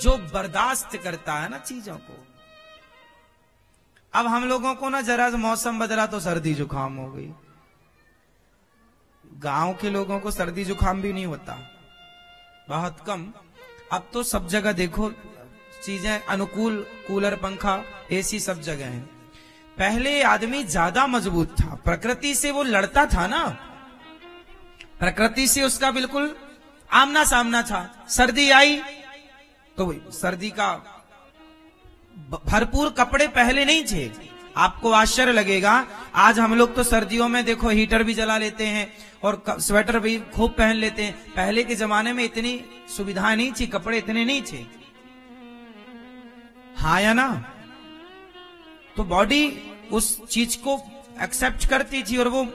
जो बर्दाश्त करता है ना चीजों को। अब हम लोगों को ना जरा मौसम बदला तो सर्दी जुकाम हो गई। गांव के लोगों को सर्दी जुकाम भी नहीं होता, बहुत कम। अब तो सब जगह देखो चीजें अनुकूल, कूलर, पंखा, एसी सब जगह है। पहले आदमी ज्यादा मजबूत था, प्रकृति से वो लड़ता था ना, प्रकृति से उसका बिल्कुल आमना सामना था। सर्दी आई तो सर्दी का भरपूर कपड़े पहले नहीं थे। आपको आश्चर्य लगेगा, आज हम लोग तो सर्दियों में देखो हीटर भी जला लेते हैं और स्वेटर भी खूब पहन लेते हैं। पहले के जमाने में इतनी सुविधाएं नहीं थी, कपड़े इतने नहीं थे। हाँ या ना? तो बॉडी उस चीज को एक्सेप्ट करती थी और वो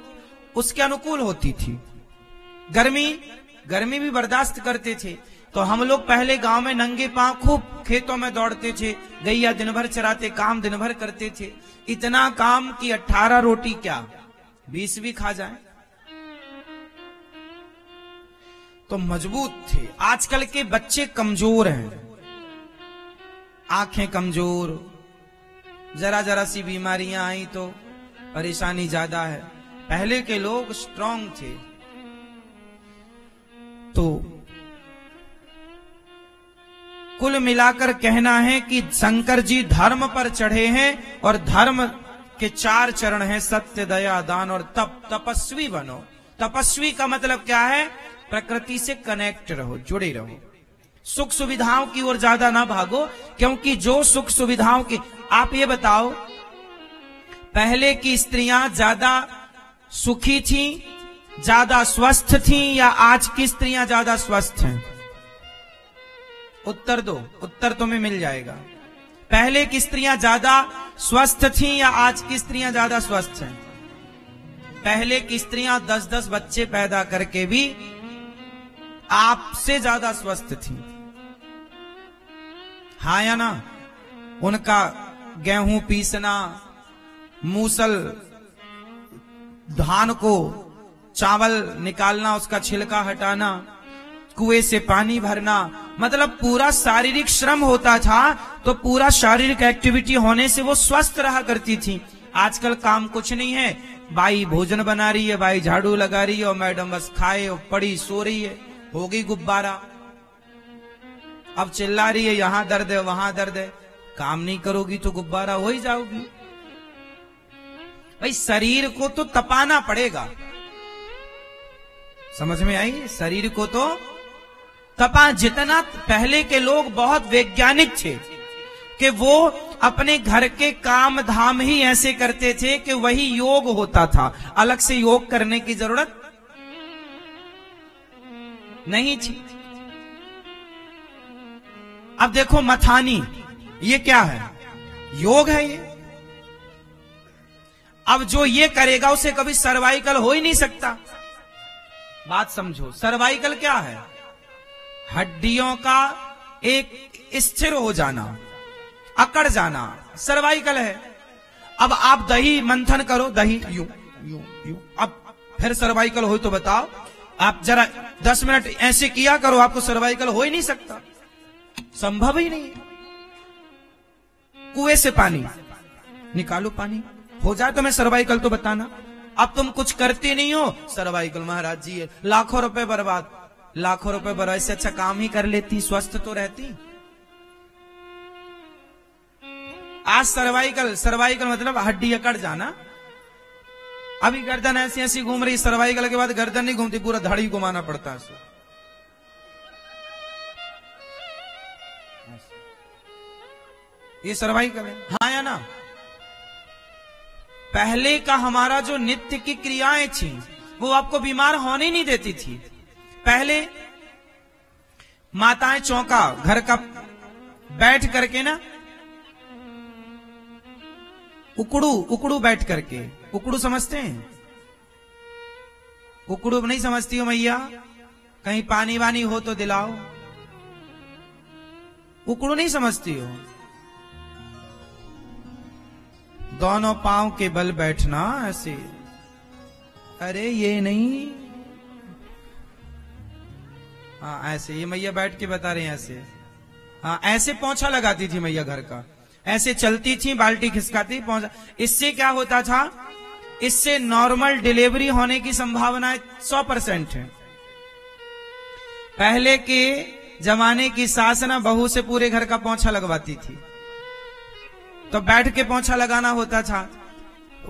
उसके अनुकूल होती थी। गर्मी भी बर्दाश्त करते थे। तो हम लोग पहले गांव में नंगे पांव खूब खेतों में दौड़ते थे, गैया दिन भर चराते, काम दिन भर करते थे। इतना काम कि 18 रोटी क्या 20 भी खा जाए। तो मजबूत थे। आजकल के बच्चे कमजोर हैं, आंखें कमजोर, जरा जरा सी बीमारियां आई तो परेशानी ज्यादा है। पहले के लोग स्ट्रांग थे। तो कुल मिलाकर कहना है कि शंकर जी धर्म पर चढ़े हैं और धर्म के 4 चरण हैं, सत्य, दया, दान और तप। तपस्वी बनो। तपस्वी का मतलब क्या है? प्रकृति से कनेक्ट रहो, जुड़े रहो। सुख सुविधाओं की ओर ज्यादा ना भागो, क्योंकि जो सुख सुविधाओं की, आप ये बताओ, पहले की स्त्रियां ज्यादा सुखी थी, ज्यादा स्वस्थ थी, या आज की स्त्रियां ज्यादा स्वस्थ हैं? उत्तर दो, उत्तर तुम्हें मिल जाएगा। पहले की स्त्रियां ज्यादा स्वस्थ थीं या आज की स्त्रियां ज्यादा स्वस्थ हैं? पहले की स्त्रियां 10-10 बच्चे पैदा करके भी आपसे ज्यादा स्वस्थ थीं। हाँ या ना? उनका गेहूं पीसना, मूसल, धान को चावल निकालना, उसका छिलका हटाना, कुएं से पानी भरना, मतलब पूरा शारीरिक श्रम होता था। तो पूरा शारीरिक एक्टिविटी होने से वो स्वस्थ रहा करती थी। आजकल काम कुछ नहीं है, बाई भोजन बना रही है, बाई झाड़ू लगा रही है और मैडम बस खाए और पड़ी सो रही है, हो गई गुब्बारा। अब चिल्ला रही है, यहां दर्द है, वहां दर्द है। काम नहीं करोगी तो गुब्बारा हो ही जाओगी। भाई शरीर को तो तपाना पड़ेगा, समझ में आई? शरीर को तो तपा। जितना पहले के लोग बहुत वैज्ञानिक थे कि वो अपने घर के काम धाम ही ऐसे करते थे कि वही योग होता था, अलग से योग करने की जरूरत नहीं थी। अब देखो मथानी, ये क्या है? योग है ये। अब जो ये करेगा उसे कभी सर्वाइकल हो ही नहीं सकता। बात समझो, सर्वाइकल क्या है? हड्डियों का एक स्थिर हो जाना, अकड़ जाना, सर्वाइकल है। अब आप दही मंथन करो, दही यूं यूं यूं, अब फिर सर्वाइकल हो तो बताओ। आप जरा 10 मिनट ऐसे किया करो, आपको सर्वाइकल हो ही नहीं सकता, संभव ही नहीं। कुएं से पानी निकालो, पानी हो जाए तो मैं सर्वाइकल तो बताना। अब तुम कुछ करते नहीं हो, सर्वाइकल महाराज जी, लाखों रुपए बर्बाद। लाखों रुपए बर्बाद, इससे अच्छा काम ही कर लेती, स्वस्थ तो रहती। आज सर्वाइकल मतलब हड्डी अकड़ जाना। अभी गर्दन ऐसी ऐसी घूम रही, सर्वाइकल के बाद गर्दन नहीं घूमती, पूरा धड़ी घुमाना पड़ता है। ये सर्वाइकल है, हाँ या ना? पहले का हमारा जो नित्य की क्रियाएं थी वो आपको बीमार होने नहीं देती थी। पहले माताएं चौका घर का बैठ करके ना, उकड़ू बैठ करके, उकड़ू समझते हैं? उकड़ू नहीं समझती हो मैया? कहीं पानी वानी हो तो दिलाओ। उकड़ू नहीं समझती हो? दोनों पांव के बल बैठना ऐसे। अरे ये नहीं, हाँ ऐसे। ये मैया बैठ के बता रहे हैं ऐसे। हाँ, ऐसे पोंछा लगाती थी मैया घर का, ऐसे चलती थी, बाल्टी खिसकाती पोंछा। इससे क्या होता था, इससे नॉर्मल डिलीवरी होने की संभावना 100% है। पहले के जमाने की सास ना बहू से पूरे घर का पोंछा लगवाती थी, तो बैठ के पोंछा लगाना होता था,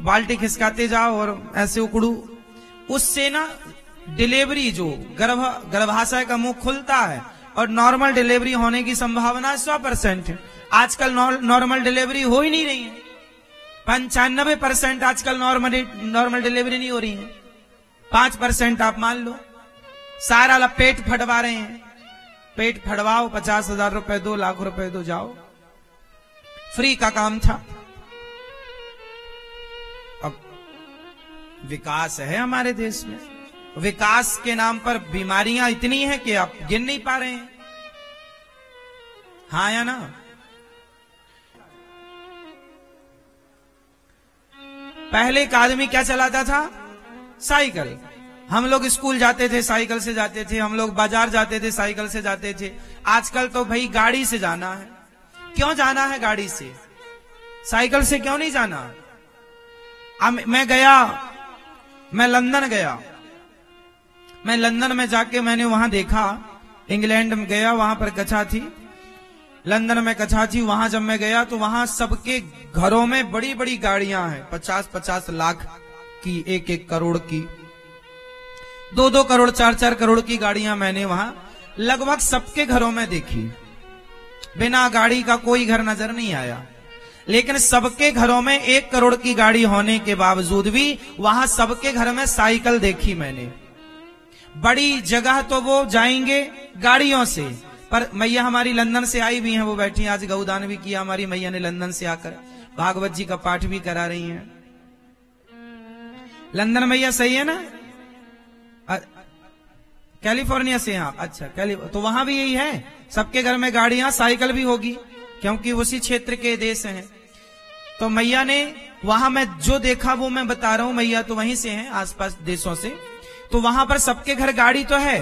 बाल्टी खिसकाते जाओ और ऐसे उकड़ू, उससे ना डिलीवरी जो गर्भाशय का मुंह खुलता है और नॉर्मल डिलीवरी होने की संभावना 100% है। आजकल नॉर्मल डिलीवरी हो ही नहीं रही है, 95% आजकल नॉर्मल डिलीवरी नहीं हो रही है, 5% आप मान लो। सारा पेट फटवा रहे हैं, पेट फटवाओ, 50,000 रुपए दो, लाख रुपए दो, जाओ, फ्री का काम था। अब विकास है हमारे देश में, विकास के नाम पर बीमारियां इतनी हैं कि आप गिन नहीं पा रहे हैं। हाँ या ना? पहले एक आदमी क्या चलाता था, साइकिल। हम लोग स्कूल जाते थे साइकिल से जाते थे, हम लोग बाजार जाते थे साइकिल से जाते थे। आजकल तो भाई गाड़ी से जाना है। क्यों जाना है गाड़ी से, साइकिल से क्यों नहीं जाना? मैं लंदन गया, मैं लंदन में जाके मैंने वहां देखा, इंग्लैंड में गया, वहां पर कक्षा थी, लंदन में कक्षा थी। वहां जब मैं गया तो वहां सबके घरों में बड़ी बड़ी गाड़ियां हैं, 50-50 लाख की, 1-1 करोड़ की, 2-2 करोड़, 4-4 करोड़ की गाड़ियां मैंने वहां लगभग सबके घरों में देखी। बिना गाड़ी का कोई घर नजर नहीं आया, लेकिन सबके घरों में 1 करोड़ की गाड़ी होने के बावजूद भी वहां सबके घर में साइकिल देखी मैंने। बड़ी जगह तो वो जाएंगे गाड़ियों से, पर मैया हमारी लंदन से आई भी हैं, वो बैठी, आज गौदान भी किया हमारी मैया ने लंदन से आकर, भागवत जी का पाठ भी करा रही हैं। लंदन मैया सही है ना? कैलिफोर्निया से हैं आप? अच्छा, तो वहां भी यही है, सबके घर में गाड़ियां, साइकिल भी होगी, क्योंकि उसी क्षेत्र के देश हैं। तो मैया ने वहां मैं जो देखा वो मैं बता रहा हूं, मैया तो वहीं से हैं, आसपास देशों से। तो वहां पर सबके घर गाड़ी तो है,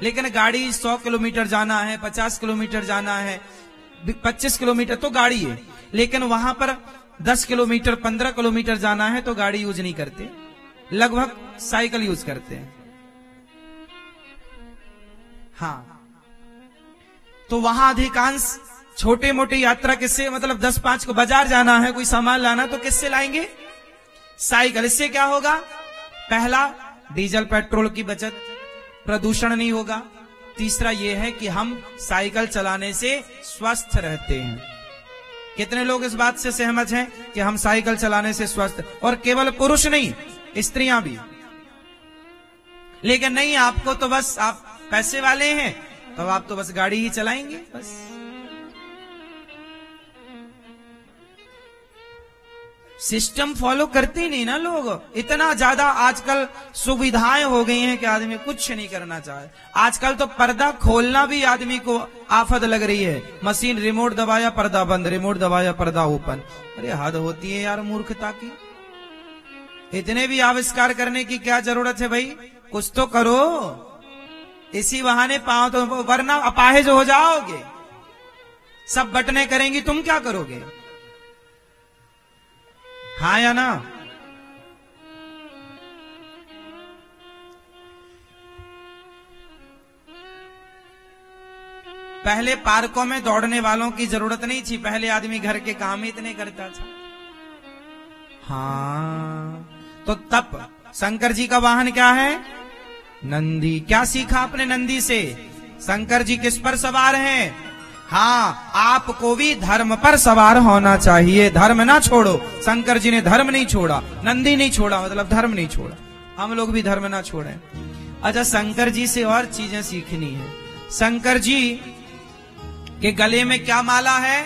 लेकिन गाड़ी 100 किलोमीटर जाना है, 50 किलोमीटर जाना है, 25 किलोमीटर तो गाड़ी है, लेकिन वहां पर 10 किलोमीटर 15 किलोमीटर जाना है तो गाड़ी यूज नहीं करते, लगभग साइकिल यूज करते हैं। हाँ, तो वहां अधिकांश छोटे मोटे यात्रा किससे, मतलब 10-5 को बाजार जाना है, कोई सामान लाना, तो किससे लाएंगे? साइकिल। इससे क्या होगा? पहला, डीजल पेट्रोल की बचत, प्रदूषण नहीं होगा। तीसरा यह है कि हम साइकिल चलाने से स्वस्थ रहते हैं। कितने लोग इस बात से सहमत हैं कि हम साइकिल चलाने से स्वस्थ, और केवल पुरुष नहीं, स्त्रियां भी। लेकिन नहीं, आपको तो बस, आप पैसे वाले हैं तो आप तो बस गाड़ी ही चलाएंगे बस। सिस्टम फॉलो करते ही नहीं ना लोग। इतना ज्यादा आजकल सुविधाएं हो गई हैं कि आदमी कुछ नहीं करना चाहे। आजकल तो पर्दा खोलना भी आदमी को आफत लग रही है। मशीन, रिमोट दबाया पर्दा बंद, रिमोट दबाया पर्दा ओपन। अरे हद होती है यार मूर्खता की। इतने भी आविष्कार करने की क्या जरूरत है भाई? कुछ तो करो, इसी बहाने पाओ तो, वरना अपाहिज हो जाओगे। सब बटने करेंगी, तुम क्या करोगे? हाँ या ना? पहले पार्कों में दौड़ने वालों की जरूरत नहीं थी, पहले आदमी घर के काम ही इतने करता था। हाँ, तो तप शंकर जी का वाहन क्या है? नंदी। क्या सीखा आपने नंदी से? शंकर जी किस पर सवार हैं? हाँ, आपको भी धर्म पर सवार होना चाहिए। धर्म ना छोड़ो। शंकर जी ने धर्म नहीं छोड़ा, नंदी नहीं छोड़ा, मतलब धर्म नहीं छोड़ा। हम लोग भी धर्म ना छोड़ें। अच्छा, शंकर जी से और चीजें सीखनी है। शंकर जी के गले में क्या माला है?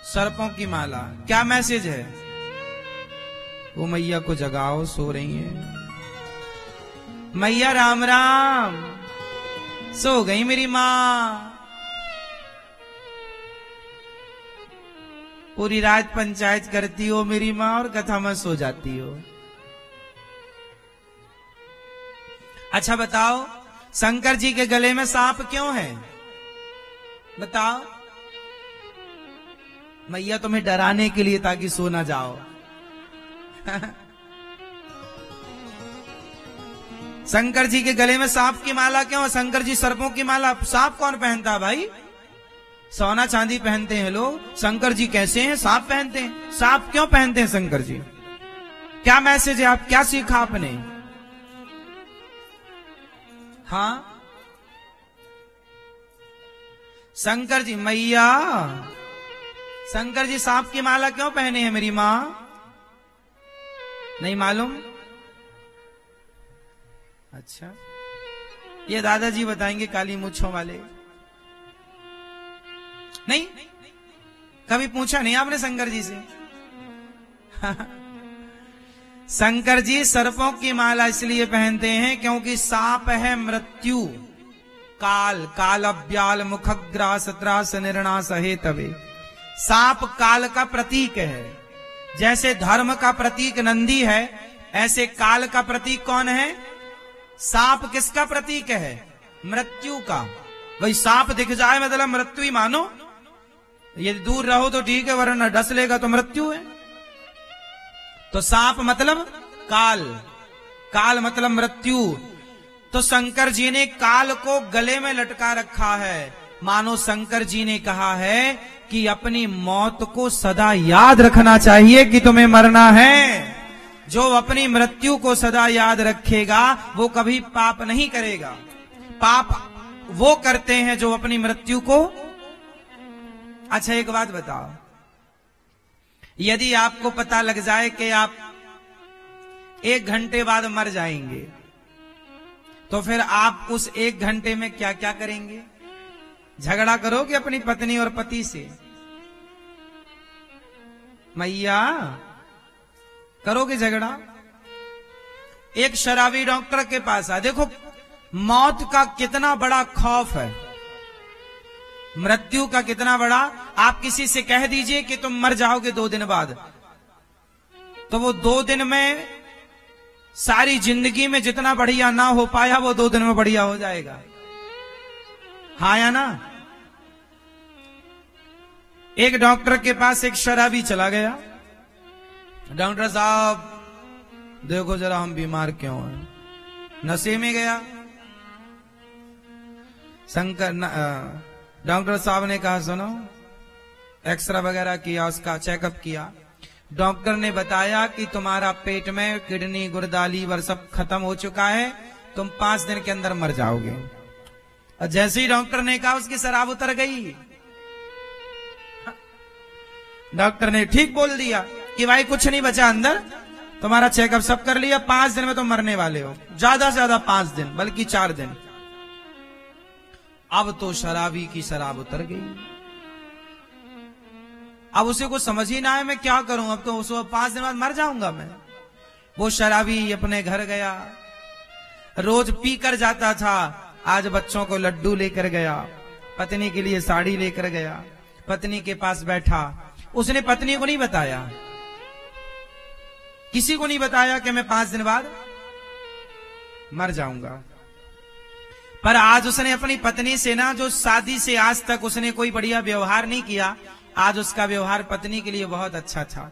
सर्पों की माला। क्या मैसेज है? वो मैया को जगाओ, सो रही है। मैया राम राम, सो गई मेरी माँ। पूरी रात पंचायत करती हो मेरी माँ और कथा में सो जाती हो। अच्छा बताओ, शंकर जी के गले में सांप क्यों है? बताओ। मैया तुम्हें डराने के लिए ताकि सो ना जाओ। शंकर जी के गले में सांप की माला क्यों? शंकर जी सर्पों की माला, सांप कौन पहनता है भाई? सोना चांदी पहनते हैं लोग। शंकर जी कैसे हैं? सांप पहनते हैं। सांप क्यों पहनते हैं शंकर जी? क्या मैसेज है? आप क्या सीखा आपने? हाँ, शंकर जी, मैया शंकर जी सांप की माला क्यों पहने हैं मेरी मां? नहीं मालूम? अच्छा, ये दादाजी बताएंगे, काली मूंछों वाले। नहीं, कभी पूछा नहीं आपने शंकर जी से? शंकर जी सर्पों की माला इसलिए पहनते हैं क्योंकि सांप है मृत्यु, काल, कालव्याल मुखग्रास त्रास निर्णास हेतवे। सांप काल का प्रतीक है। जैसे धर्म का प्रतीक नंदी है, ऐसे काल का प्रतीक कौन है? सांप। किसका प्रतीक है? मृत्यु का। भाई सांप दिख जाए मतलब मृत्यु ही मानो। यदि दूर रहो तो ठीक है, वरना डस लेगा तो मृत्यु है। तो सांप मतलब काल, काल मतलब मृत्यु। तो शंकर जी ने काल को गले में लटका रखा है। मानो शंकर जी ने कहा है कि अपनी मौत को सदा याद रखना चाहिए कि तुम्हें मरना है। जो अपनी मृत्यु को सदा याद रखेगा वो कभी पाप नहीं करेगा। पाप वो करते हैं जो अपनी मृत्यु को। अच्छा एक बात बताओ, यदि आपको पता लग जाए कि आप 1 घंटे बाद मर जाएंगे, तो फिर आप उस 1 घंटे में क्या क्या करेंगे? झगड़ा करोगे अपनी पत्नी और पति से? मैया करोगे झगड़ा? एक शराबी डॉक्टर के पास आ, देखो मौत का कितना बड़ा खौफ है, मृत्यु का कितना बड़ा। आप किसी से कह दीजिए कि तुम मर जाओगे 2 दिन बाद, तो वो 2 दिन में सारी जिंदगी में जितना बढ़िया ना हो पाया वो 2 दिन में बढ़िया हो जाएगा। हाँ या ना? एक डॉक्टर के पास एक शराबी चला गया। डॉक्टर साहब देखो जरा हम बीमार क्यों हैं? नशे में गया। डॉक्टर साहब ने कहा सुनो, एक्सरे वगैरह किया, उसका चेकअप किया। डॉक्टर ने बताया कि तुम्हारा पेट में किडनी गुर्दा लीवर सब खत्म हो चुका है, तुम 5 दिन के अंदर मर जाओगे। और जैसे ही डॉक्टर ने कहा उसकी शराब उतर गई। डॉक्टर ने ठीक बोल दिया कि भाई कुछ नहीं बचा अंदर, तुम्हारा चेकअप सब कर लिया, 5 दिन में तुम मरने वाले हो, ज्यादा से ज्यादा 5 दिन बल्कि 4 दिन। अब तो शराबी की शराब उतर गई। अब उसे कुछ समझ ही ना आए मैं क्या करूं, अब तो उसको 5 दिन बाद मर जाऊंगा मैं। वो शराबी अपने घर गया, रोज पी कर जाता था, आज बच्चों को लड्डू लेकर गया, पत्नी के लिए साड़ी लेकर गया, पत्नी के पास बैठा। उसने पत्नी को नहीं बताया, किसी को नहीं बताया कि मैं 5 दिन बाद मर जाऊंगा। पर आज उसने अपनी पत्नी से ना, जो शादी से आज तक उसने कोई बढ़िया व्यवहार नहीं किया, आज उसका व्यवहार पत्नी के लिए बहुत अच्छा था।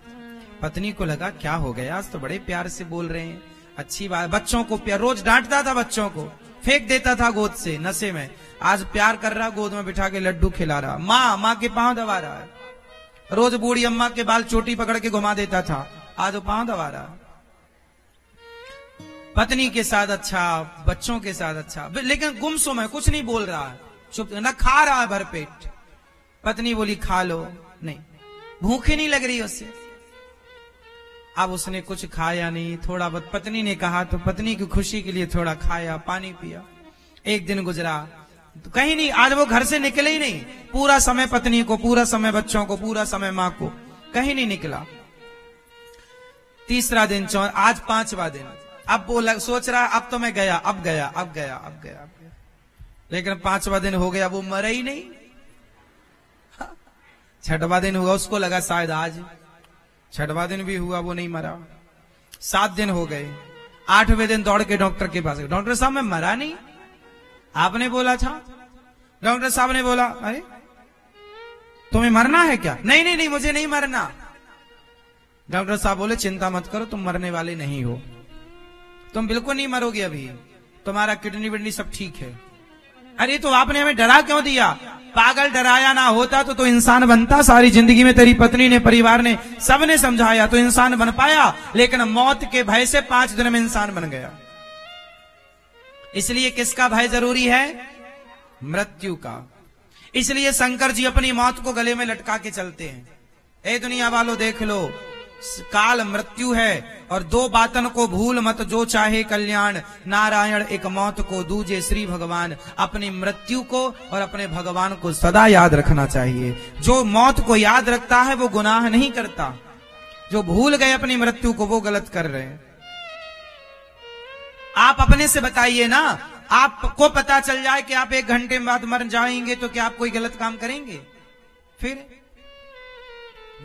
पत्नी को लगा क्या हो गया, आज तो बड़े प्यार से बोल रहे हैं, अच्छी बात। बच्चों को प्यार, रोज डांटता था बच्चों को, फेंक देता था गोद से नशे में, आज प्यार कर रहा, गोद में बिठा के लड्डू खिला रहा, माँ के पांव दबा रहा है। रोज बूढ़ी अम्मा के बाल चोटी पकड़ के घुमा देता था, आज वो पांव दबा रहा। पत्नी के साथ अच्छा, बच्चों के साथ अच्छा, लेकिन गुमसुम है, कुछ नहीं बोल रहा, चुप न, खा रहा है भरपेट। पत्नी बोली खा लो, नहीं, भूख ही नहीं लग रही उससे। अब उसने कुछ खाया नहीं, थोड़ा बहुत पत्नी ने कहा तो पत्नी की खुशी के लिए थोड़ा खाया, पानी पिया। एक दिन गुजरा तो कहीं नहीं, आज वो घर से निकले ही नहीं, पूरा समय पत्नी को, पूरा समय बच्चों को, पूरा समय मां को, कहीं नहीं निकला। तीसरा दिन, आज 5वां दिन। अब वो सोच रहा अब तो मैं गया, अब गया, अब गया, अब गया, अब गया। लेकिन 5वां दिन हो गया, वो मरा ही नहीं। 6वां दिन हुआ, उसको लगा शायद आज। 6वां दिन भी हुआ, वो नहीं मरा। 7 दिन हो गए। 8वें दिन दौड़ के डॉक्टर के पास गए, डॉक्टर साहब मैं मरा नहीं, आपने बोला था। डॉक्टर साहब ने बोला अरे तुम्हें मरना है क्या? नहीं नहीं नहीं, मुझे नहीं मरना। डॉक्टर साहब बोले चिंता मत करो, तुम मरने वाले नहीं हो, तुम बिल्कुल नहीं मरोगे, अभी तुम्हारा किडनी विडनी सब ठीक है। अरे तो आपने हमें डरा क्यों दिया? पागल, डराया ना होता तो इंसान बनता। सारी जिंदगी में तेरी पत्नी ने, परिवार ने, सबने समझाया तो इंसान बन पाया, लेकिन मौत के भय से 5 दिन में इंसान बन गया। इसलिए किसका भय जरूरी है? मृत्यु का। इसलिए शंकर जी अपनी मौत को गले में लटका के चलते हैं। ए दुनिया वालों देख लो, काल मृत्यु है और 2 बातन को भूल मत, जो चाहे कल्याण, नारायण एक मौत को, दूजे श्री भगवान। अपनी मृत्यु को और अपने भगवान को सदा याद रखना चाहिए। जो मौत को याद रखता है वो गुनाह नहीं करता, जो भूल गए अपनी मृत्यु को वो गलत कर रहे हैं। आप अपने से बताइए ना, आपको पता चल जाए कि आप 1 घंटे बाद मर जाएंगे तो क्या आप कोई गलत काम करेंगे? फिर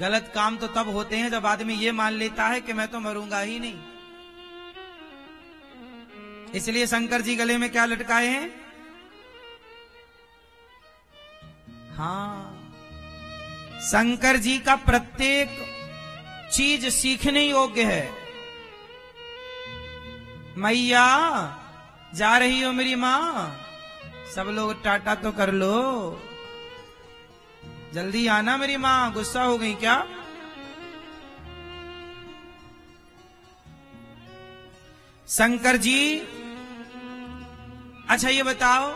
गलत काम तो तब होते हैं जब आदमी ये मान लेता है कि मैं तो मरूंगा ही नहीं। इसलिए शंकर जी गले में क्या लटकाए हैं? हाँ, शंकर जी का प्रत्येक चीज सीखने योग्य है। मैया जा रही हो मेरी मां, सब लोग टाटा तो कर लो, जल्दी आना मेरी मां, गुस्सा हो गई क्या? शंकर जी, अच्छा ये बताओ,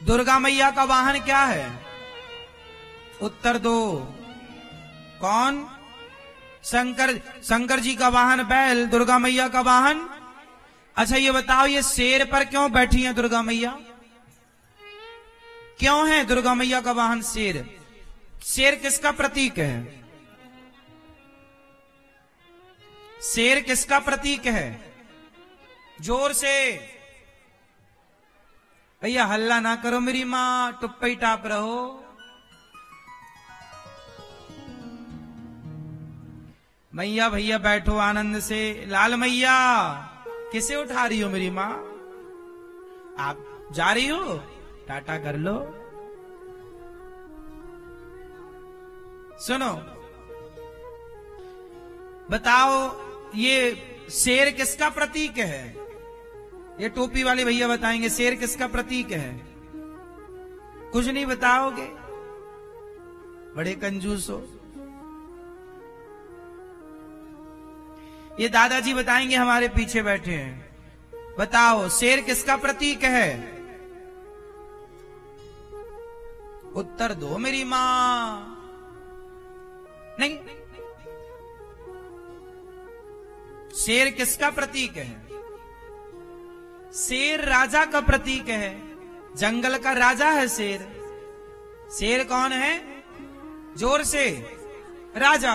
दुर्गा मैया का वाहन क्या है? उत्तर दो। कौन? शंकर जी का वाहन बैल, दुर्गा मैया का वाहन? अच्छा ये बताओ, ये शेर पर क्यों बैठी है दुर्गा मैया? क्यों है दुर्गा मैया का वाहन शेर? शेर किसका प्रतीक है? शेर किसका प्रतीक है? जोर से भैया, हल्ला ना करो मेरी मां, टुप्पा ही टाप रहो। मैया भैया बैठो आनंद से। लाल मैया किसे उठा रही हो मेरी मां? आप जा रही हो? टाटा कर लो। सुनो, बताओ ये शेर किसका प्रतीक है? ये टोपी वाले भैया बताएंगे शेर किसका प्रतीक है। कुछ नहीं बताओगे, बड़े कंजूस हो। ये दादाजी बताएंगे, हमारे पीछे बैठे हैं। बताओ शेर किसका प्रतीक है? उत्तर दो मेरी मां। नहीं, शेर किसका प्रतीक है? शेर राजा का प्रतीक है, जंगल का राजा है शेर। शेर कौन है? जोर से। राजा।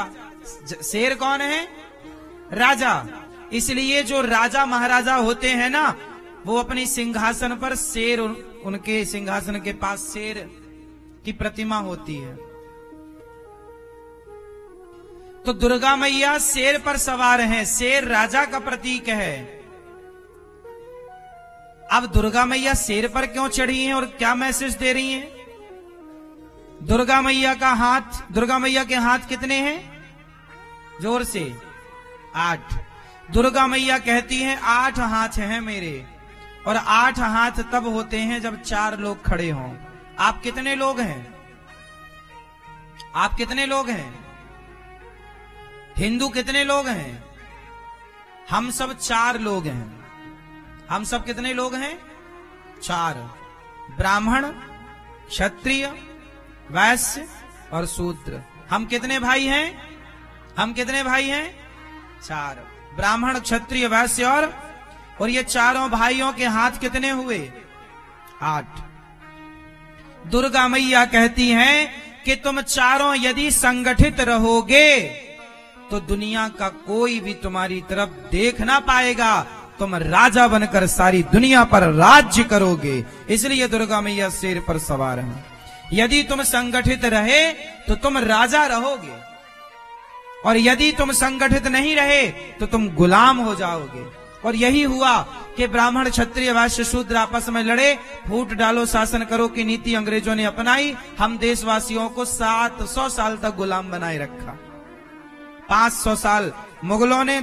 शेर कौन है? राजा। इसलिए जो राजा महाराजा होते हैं ना, वो अपनी सिंहासन पर शेर, उनके सिंहासन के पास शेर की प्रतिमा होती है। तो दुर्गा मैया शेर पर सवार हैं, शेर राजा का प्रतीक है। अब दुर्गा मैया शेर पर क्यों चढ़ी हैं और क्या मैसेज दे रही हैं? दुर्गा मैया का हाथ, दुर्गा मैया के हाथ कितने हैं? जोर से। 8। दुर्गा मैया कहती हैं 8 हाथ हैं मेरे, और 8 हाथ तब होते हैं जब 4 लोग खड़े हों। आप कितने लोग हैं? आप कितने लोग हैं? हिंदू कितने लोग हैं? हम सब 4 लोग हैं। हम सब कितने लोग हैं? 4। ब्राह्मण, क्षत्रिय, वैश्य और शूद्र। हम कितने भाई हैं? हम कितने भाई हैं? 4। ब्राह्मण, क्षत्रिय, वैश्य और ये चारों भाइयों के हाथ कितने हुए? 8। दुर्गा मैया कहती हैं कि तुम चारों यदि संगठित रहोगे तो दुनिया का कोई भी तुम्हारी तरफ देख ना पाएगा, तुम राजा बनकर सारी दुनिया पर राज्य करोगे। इसलिए दुर्गा मैया शेर पर सवार हैं। यदि तुम संगठित रहे तो तुम राजा रहोगे, और यदि तुम संगठित नहीं रहे तो तुम गुलाम हो जाओगे। और यही हुआ कि ब्राह्मण क्षत्रिय वैश्य शूद्र आपस में लड़े, फूट डालो शासन करो की नीति अंग्रेजों ने अपनाई। हम देशवासियों को 700 साल तक गुलाम बनाए रखा। 500 साल मुगलों ने